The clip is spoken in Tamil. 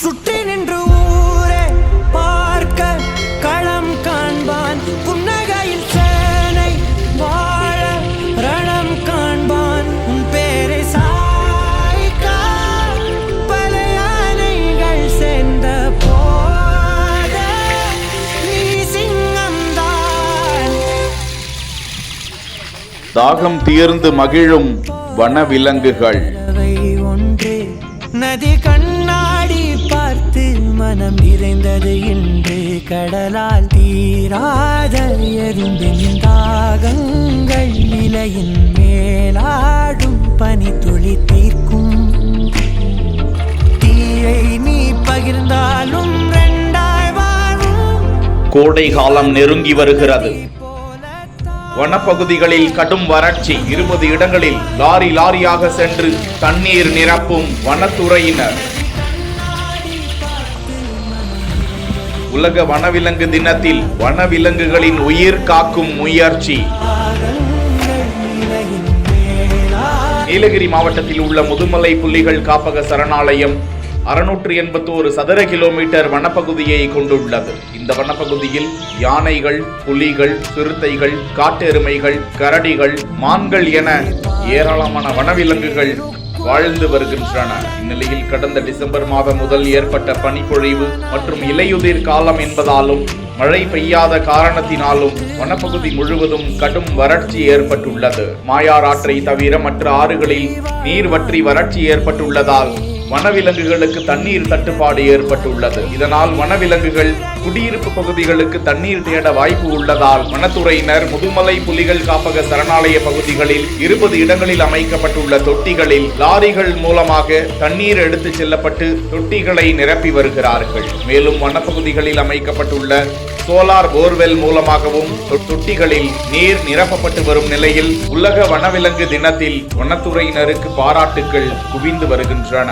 சுற்றி நின்று ஊரே பார்க்க களம் காண்பான் புன்னகையில் சேனை வாழ ரணம் காண்பான் உன் பேரை சாய்க்க பல யானைகள் சேர்ந்த போத நீ சிங்கம்தான். தாகம் தீர்ந்து மகிழும் வனவிலங்குகள். ஒன்று நதி கண்ணாடி பார்த்து மனம் நிறைந்தது இன்று கடலால் தீராத எறும்பின் தாகங்கள் நிலையின் மேலாடும் பனி துளி தீர்க்கும். தீயை நீ பகிர்ந்தாலும் ரெண்டாய் வாழும். கோடை காலம் நெருங்கி வருகிறது. வனப்பகுதிகளில் கடும் வறட்சி. 20 இடங்களில் லாரி லாரியாக சென்று தண்ணீர் நிரப்பும் வனத்துறையினர். உலக வனவிலங்கு தினத்தில் வனவிலங்குகளின் உயிர் காக்கும் முயற்சி. நீலகிரி மாவட்டத்தில் உள்ள முதுமலை புலிகள் காப்பக சரணாலயம் 681 சதுர கிலோமீட்டர் வனப்பகுதியை கொண்டுள்ளது. இந்த வனப்பகுதியில் யானைகள், புலிகள், சிறுத்தைகள், காட்டெருமைகள், கரடிகள், மான்கள் என ஏராளமான வனவிலங்குகள் வாழ்ந்து வருகின்றன. இந்நிலையில் கடந்த டிசம்பர் மாதம் முதல் ஏற்பட்ட பனிப்பொழிவு மற்றும் இலையுதிர் காலம் என்பதாலும் மழை பெய்யாத காரணத்தினாலும் வனப்பகுதி முழுவதும் கடும் வறட்சி ஏற்பட்டுள்ளது. மாயார் ஆற்றை தவிர மற்ற ஆறுகளில் நீர் வற்றி வறட்சி ஏற்பட்டுள்ளதால் வனவிலங்குகளுக்கு தண்ணீர் தட்டுப்பாடு ஏற்பட்டுள்ளது. இதனால் வனவிலங்குகள் குடியிருப்பு பகுதிகளுக்கு தண்ணீர் தேட வாய்ப்பு உள்ளதால் வனத்துறையினர் முதுமலை புலிகள் காப்பக சரணாலய பகுதிகளில் 20 இடங்களில் அமைக்கப்பட்டுள்ள தொட்டிகளில் லாரிகள் மூலமாக தண்ணீர் எடுத்து செல்லப்பட்டு தொட்டிகளை நிரப்பி வருகிறார்கள். மேலும் வனப்பகுதிகளில் அமைக்கப்பட்டுள்ள சோலார் போர்வெல் மூலமாகவும் தொட்டிகளில் நீர் நிரப்பப்பட்டு வரும் நிலையில் உலக வனவிலங்கு தினத்தில் வனத்துறையினருக்கு பாராட்டுகள் குவிந்து வருகின்றன.